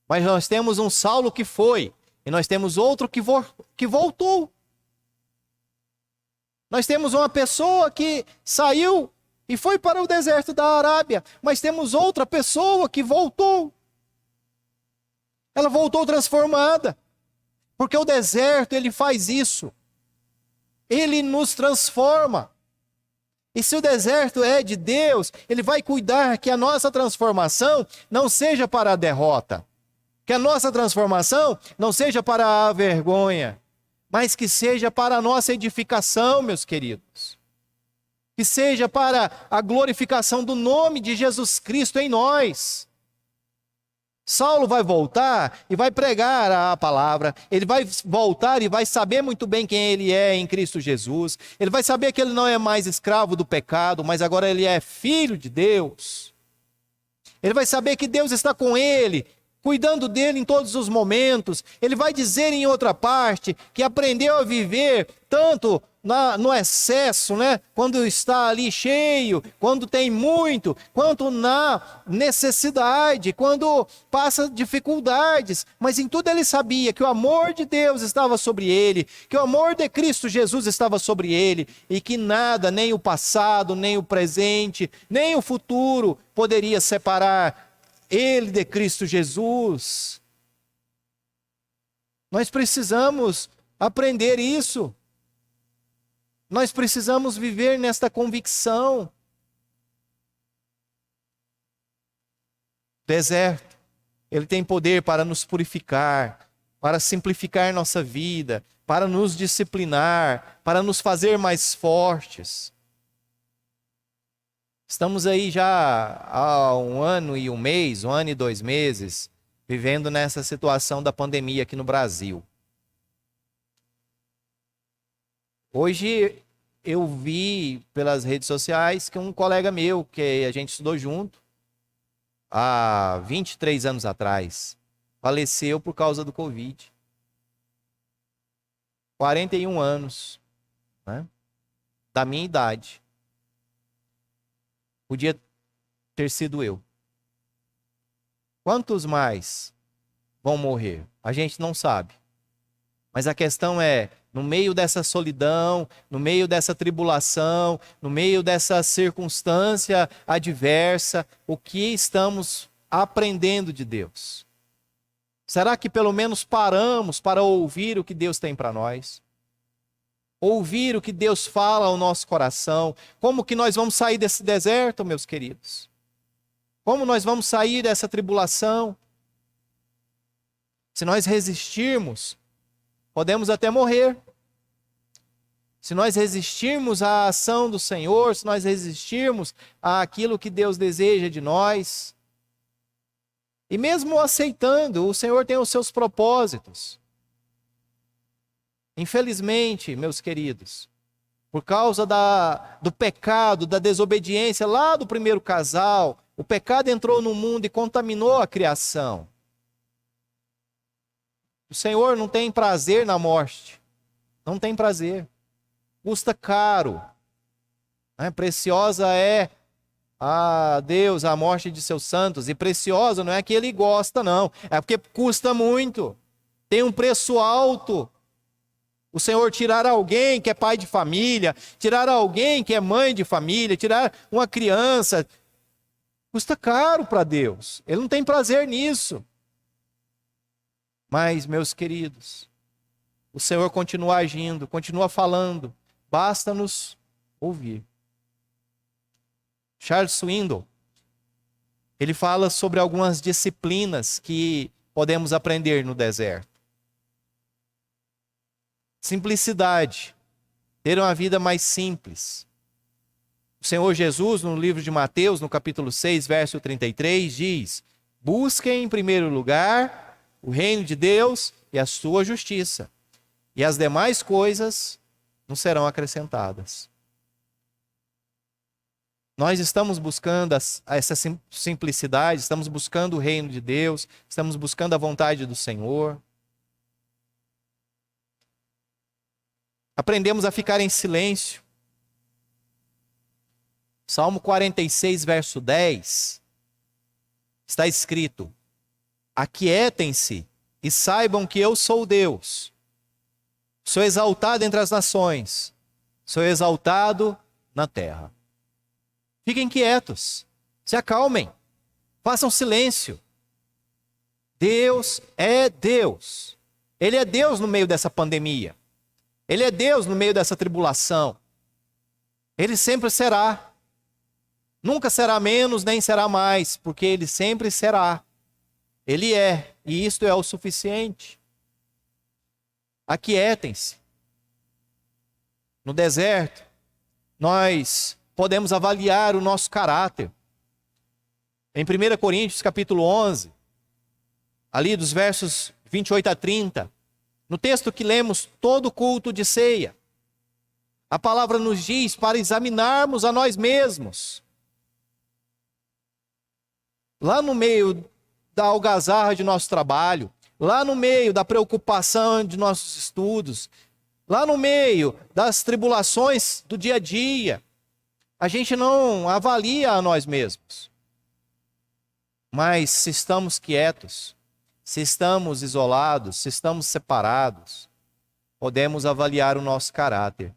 Mas nós temos um Saulo que foi e nós temos outro que voltou. Nós temos uma pessoa que saiu e foi para o deserto da Arábia, mas temos outra pessoa que voltou. Ela voltou transformada, porque o deserto, ele faz isso. Ele nos transforma. E se o deserto é de Deus, ele vai cuidar que a nossa transformação não seja para a derrota, que a nossa transformação não seja para a vergonha, mas que seja para a nossa edificação, meus queridos. Que seja para a glorificação do nome de Jesus Cristo em nós. Saulo vai voltar e vai pregar a palavra. Ele vai voltar e vai saber muito bem quem ele é em Cristo Jesus. Ele vai saber que ele não é mais escravo do pecado, mas agora ele é filho de Deus. Ele vai saber que Deus está com ele, cuidando dele em todos os momentos. Ele vai dizer em outra parte que aprendeu a viver tanto no excesso, né? Quando está ali cheio, quando tem muito, quanto na necessidade, quando passa dificuldades. Mas em tudo ele sabia que o amor de Deus estava sobre ele, que o amor de Cristo Jesus estava sobre ele, e que nada, nem o passado, nem o presente, nem o futuro poderia separar ele de Cristo Jesus. Nós precisamos aprender isso. Nós precisamos viver nesta convicção. Deserto, ele tem poder para nos purificar, para simplificar nossa vida, para nos disciplinar, para nos fazer mais fortes. Estamos aí já há 1 ano e 1 mês, 1 ano e 2 meses, vivendo nessa situação da pandemia aqui no Brasil. Hoje eu vi pelas redes sociais que um colega meu, que a gente estudou junto, há 23 anos atrás, faleceu por causa do Covid. 41 anos, né? Da minha idade. Podia ter sido eu. Quantos mais vão morrer? A gente não sabe. Mas a questão é, no meio dessa solidão, no meio dessa tribulação, no meio dessa circunstância adversa, o que estamos aprendendo de Deus? Será que pelo menos paramos para ouvir o que Deus tem para nós? Ouvir o que Deus fala ao nosso coração? Como que nós vamos sair desse deserto, meus queridos? Como nós vamos sair dessa tribulação? Se nós resistirmos, podemos até morrer. Se nós resistirmos à ação do Senhor, se nós resistirmos àquilo que Deus deseja de nós, e mesmo aceitando, o Senhor tem os seus propósitos. Infelizmente, meus queridos, por causa do pecado, da desobediência lá do primeiro casal, o pecado entrou no mundo e contaminou a criação. O Senhor não tem prazer na morte. Não tem prazer. Custa caro. Preciosa é a Deus a morte de seus santos. E preciosa não é que ele gosta, não. É porque custa muito. Tem um preço alto. O Senhor tirar alguém que é pai de família, tirar alguém que é mãe de família, tirar uma criança, custa caro para Deus. Ele não tem prazer nisso. Mas, meus queridos, o Senhor continua agindo, continua falando, basta-nos ouvir. Charles Swindoll, ele fala sobre algumas disciplinas que podemos aprender no deserto. Simplicidade. Ter uma vida mais simples. O Senhor Jesus, no livro de Mateus, no capítulo 6, verso 33, diz: busquem em primeiro lugar o reino de Deus e a sua justiça, e as demais coisas não serão acrescentadas. Nós estamos buscando essa simplicidade, estamos buscando o reino de Deus, estamos buscando a vontade do Senhor. Aprendemos a ficar em silêncio. Salmo 46, verso 10, está escrito: aquietem-se e saibam que eu sou Deus. Sou exaltado entre as nações, sou exaltado na terra. Fiquem quietos, se acalmem, façam silêncio. Deus é Deus. Ele é Deus no meio dessa pandemia. Ele é Deus no meio dessa tribulação. Ele sempre será. Nunca será menos, nem será mais, porque Ele sempre será. Ele é, e isto é o suficiente. Aquietem-se. No deserto, nós podemos avaliar o nosso caráter. Em 1 Coríntios, capítulo 11, ali dos versos 28 a 30, no texto que lemos todo culto de ceia, a palavra nos diz para examinarmos a nós mesmos. Lá no meio da algazarra de nosso trabalho, lá no meio da preocupação de nossos estudos, lá no meio das tribulações do dia a dia, a gente não avalia a nós mesmos. Mas se estamos quietos, se estamos isolados, se estamos separados, podemos avaliar o nosso caráter.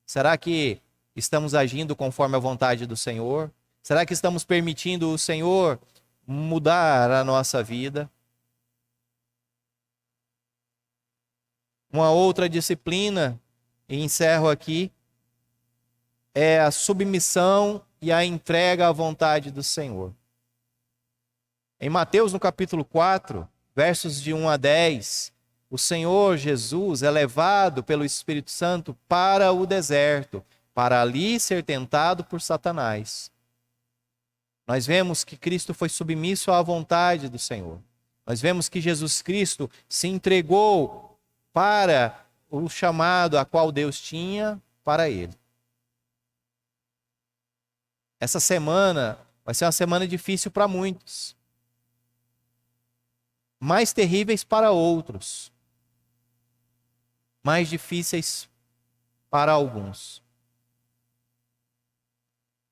Será que estamos agindo conforme a vontade do Senhor? Será que estamos permitindo o Senhor mudar a nossa vida? Uma outra disciplina, e encerro aqui, é a submissão e a entrega à vontade do Senhor. Em Mateus, no capítulo 4, versos de 1 a 10, o Senhor Jesus é levado pelo Espírito Santo para o deserto, para ali ser tentado por Satanás. Nós vemos que Cristo foi submisso à vontade do Senhor. Nós vemos que Jesus Cristo se entregou para o chamado a qual Deus tinha para ele. Essa semana vai ser uma semana difícil para muitos, mais terríveis para outros, mais difíceis para alguns.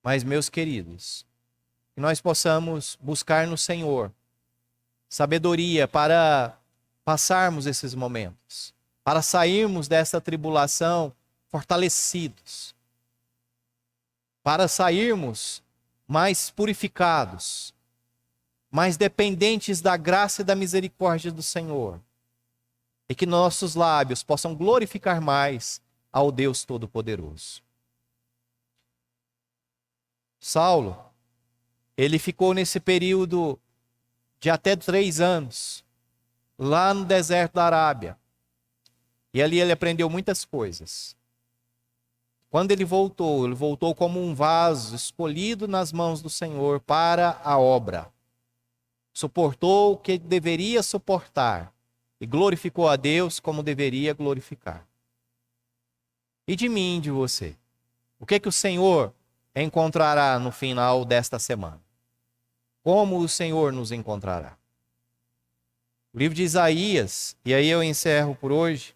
Mas, meus queridos, que nós possamos buscar no Senhor sabedoria para passarmos esses momentos, para sairmos dessa tribulação fortalecidos, para sairmos mais purificados, mais dependentes da graça e da misericórdia do Senhor, e que nossos lábios possam glorificar mais ao Deus Todo-Poderoso. Saulo, ele ficou nesse período de até 3 anos, lá no deserto da Arábia. E ali ele aprendeu muitas coisas. Quando ele voltou como um vaso escolhido nas mãos do Senhor para a obra. Suportou o que deveria suportar e glorificou a Deus como deveria glorificar. E de mim e de você? O que o Senhor encontrará no final desta semana? Como o Senhor nos encontrará? O livro de Isaías, e aí eu encerro por hoje,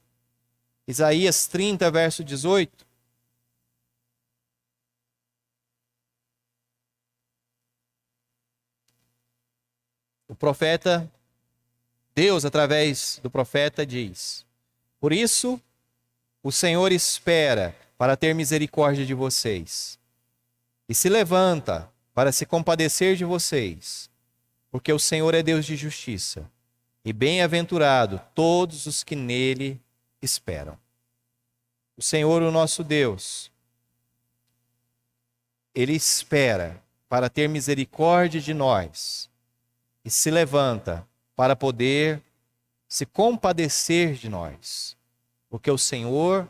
Isaías 30, verso 18. O profeta, Deus através do profeta diz: por isso o Senhor espera para ter misericórdia de vocês e se levanta para se compadecer de vocês, porque o Senhor é Deus de justiça, e bem-aventurado todos os que nele esperam. O Senhor, o nosso Deus, Ele espera para ter misericórdia de nós e se levanta para poder se compadecer de nós. porque o Senhor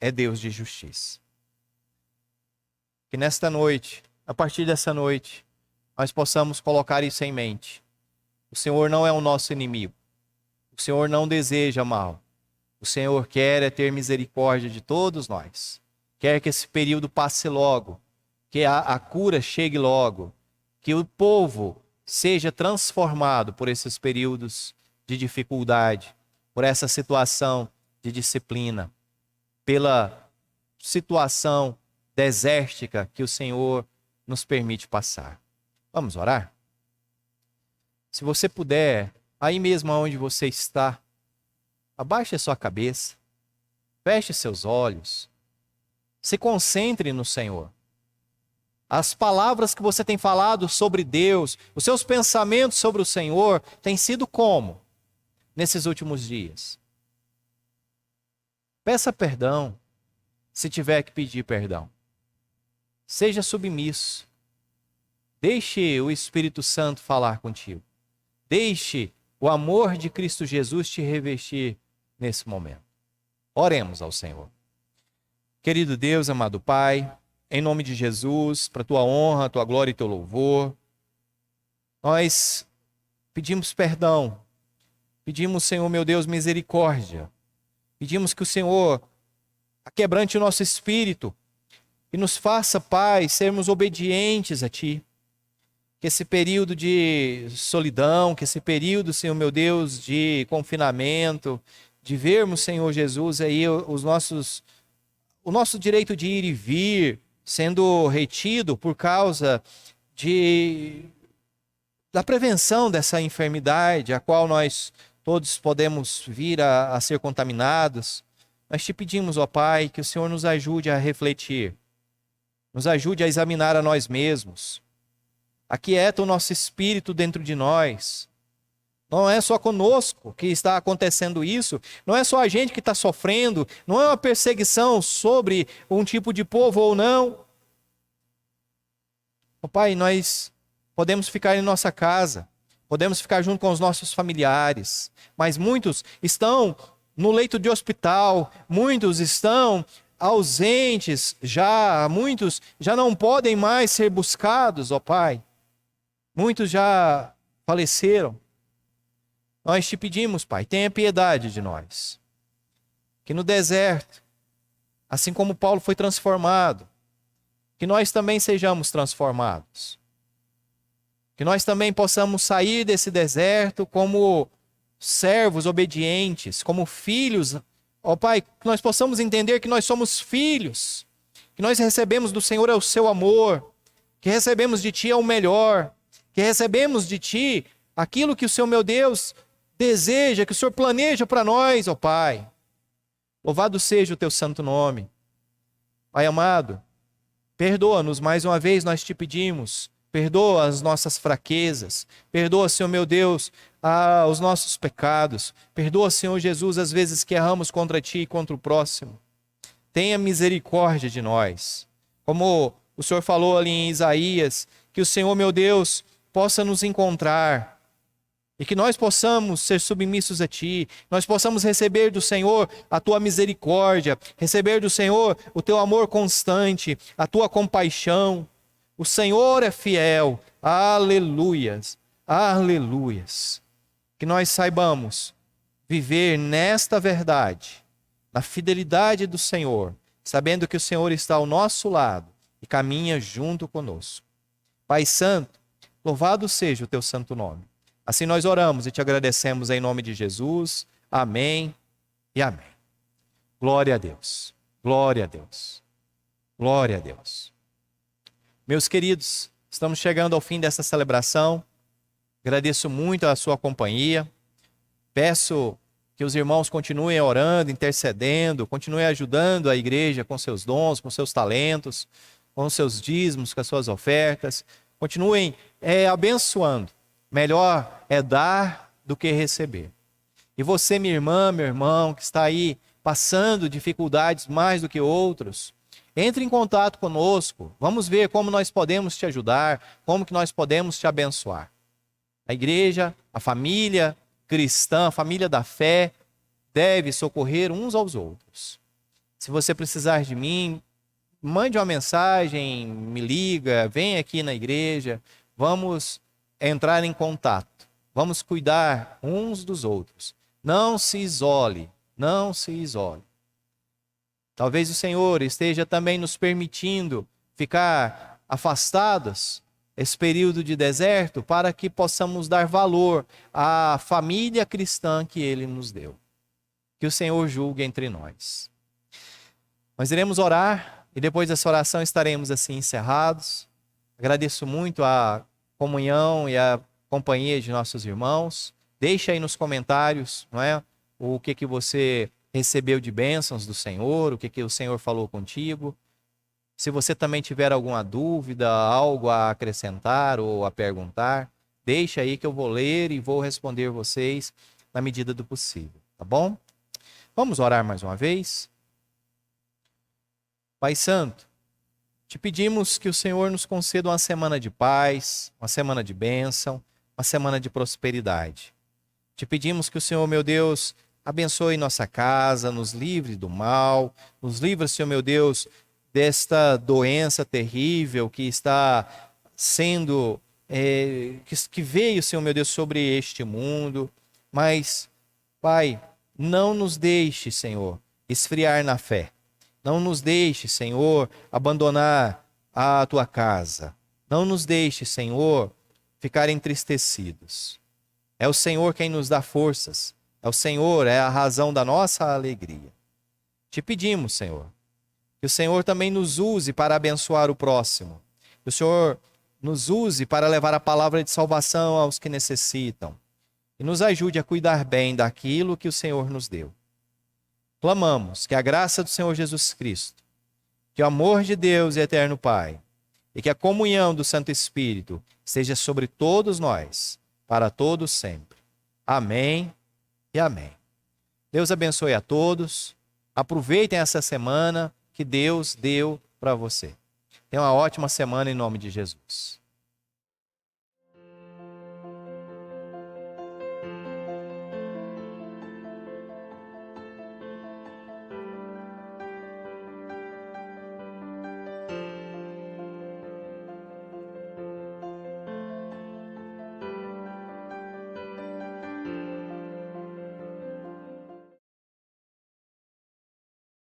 é Deus de justiça. Que nesta noite, a partir dessa noite, nós possamos colocar isso em mente. O Senhor não é o nosso inimigo. O Senhor não deseja mal. O Senhor quer é ter misericórdia de todos nós. Quer que esse período passe logo, que a cura chegue logo, que o povo seja transformado por esses períodos de dificuldade, por essa situação de disciplina, pela situação desértica que o Senhor nos permite passar. Vamos orar? Se você puder, aí mesmo onde você está, abaixe a sua cabeça, feche seus olhos, se concentre no Senhor. As palavras que você tem falado sobre Deus, os seus pensamentos sobre o Senhor, têm sido como nesses últimos dias? Peça perdão, se tiver que pedir perdão. Seja submisso. Deixe o Espírito Santo falar contigo. Deixe o amor de Cristo Jesus te revestir nesse momento. Oremos ao Senhor. Querido Deus, amado Pai, em nome de Jesus, para a tua honra, a tua glória e teu louvor, nós pedimos perdão. Pedimos, Senhor, meu Deus, misericórdia. Pedimos que o Senhor aquebrante o nosso espírito e nos faça, Pai, sermos obedientes a Ti. Que esse período de solidão, que esse período, Senhor, meu Deus, de confinamento, de vermos, Senhor Jesus, aí o nosso direito de ir e vir sendo retido por causa da prevenção dessa enfermidade, a qual nós todos podemos vir a ser contaminados. Nós te pedimos, ó Pai, que o Senhor nos ajude a refletir, nos ajude a examinar a nós mesmos. Aquieta o nosso espírito dentro de nós. Não é só conosco que está acontecendo isso, não é só a gente que está sofrendo, não é uma perseguição sobre um tipo de povo ou não. Ó Pai, nós podemos ficar em nossa casa, podemos ficar junto com os nossos familiares, mas muitos estão no leito de hospital, muitos estão ausentes já, muitos já não podem mais ser buscados, ó Pai. Muitos já faleceram. Nós te pedimos, Pai, tenha piedade de nós. Que no deserto, assim como Paulo foi transformado, que nós também sejamos transformados. Que nós também possamos sair desse deserto como servos obedientes, como filhos. Ó Pai, que nós possamos entender que nós somos filhos, que nós recebemos do Senhor é o seu amor, que recebemos de Ti é o melhor, que recebemos de Ti aquilo que o Senhor, meu Deus, deseja, que o Senhor planeja para nós, ó Pai. Louvado seja o Teu santo nome. Pai amado, perdoa-nos mais uma vez, nós te pedimos. Perdoa as nossas fraquezas. Perdoa, Senhor, meu Deus, os nossos pecados. Perdoa, Senhor Jesus, as vezes que erramos contra Ti e contra o próximo. Tenha misericórdia de nós. Como o Senhor falou ali em Isaías, que o Senhor, meu Deus, possa nos encontrar e que nós possamos ser submissos a Ti, nós possamos receber do Senhor a Tua misericórdia, receber do Senhor o Teu amor constante, a Tua compaixão. O Senhor é fiel, aleluias, aleluias. Que nós saibamos viver nesta verdade, na fidelidade do Senhor, sabendo que o Senhor está ao nosso lado e caminha junto conosco. Pai Santo, louvado seja o Teu santo nome. Assim nós oramos e Te agradecemos em nome de Jesus. Amém e amém. Glória a Deus. Glória a Deus. Glória a Deus. Meus queridos, estamos chegando ao fim dessa celebração. Agradeço muito a sua companhia. Peço que os irmãos continuem orando, intercedendo, continuem ajudando a igreja com seus dons, com seus talentos, com seus dízimos, com as suas ofertas. Continuem abençoando. Melhor é dar do que receber. E você, minha irmã, meu irmão, que está aí passando dificuldades mais do que outros, entre em contato conosco. Vamos ver como nós podemos te ajudar, como que nós podemos te abençoar. A igreja, a família cristã, a família da fé, deve socorrer uns aos outros. Se você precisar de mim, mande uma mensagem, me liga, vem aqui na igreja, vamos entrar em contato, vamos cuidar uns dos outros. Não se isole, não se isole. Talvez o Senhor esteja também nos permitindo ficar afastados esse período de deserto para que possamos dar valor à família cristã que Ele nos deu. Que o Senhor julgue entre nós. Nós iremos orar e depois dessa oração estaremos assim encerrados. Agradeço muito a comunhão e a companhia de nossos irmãos. Deixa aí nos comentários, não é? O que você recebeu de bênçãos do Senhor, o que o Senhor falou contigo. Se você também tiver alguma dúvida, algo a acrescentar ou a perguntar, deixa aí que eu vou ler e vou responder vocês na medida do possível, tá bom? Vamos orar mais uma vez? Pai Santo, te pedimos que o Senhor nos conceda uma semana de paz, uma semana de bênção, uma semana de prosperidade. Te pedimos que o Senhor, meu Deus, abençoe nossa casa, nos livre do mal, nos livre, Senhor, meu Deus, desta doença terrível que está sendo, que veio, Senhor, meu Deus, sobre este mundo. Mas, Pai, não nos deixe, Senhor, esfriar na fé. Não nos deixe, Senhor, abandonar a Tua casa. Não nos deixe, Senhor, ficar entristecidos. É o Senhor quem nos dá forças. É o Senhor, é a razão da nossa alegria. Te pedimos, Senhor, que o Senhor também nos use para abençoar o próximo. Que o Senhor nos use para levar a palavra de salvação aos que necessitam. E nos ajude a cuidar bem daquilo que o Senhor nos deu. Clamamos que a graça do Senhor Jesus Cristo, que o amor de Deus e eterno Pai, e que a comunhão do Santo Espírito esteja sobre todos nós, para todos sempre. Amém e amém. Deus abençoe a todos. Aproveitem essa semana que Deus deu para você. Tenha uma ótima semana em nome de Jesus.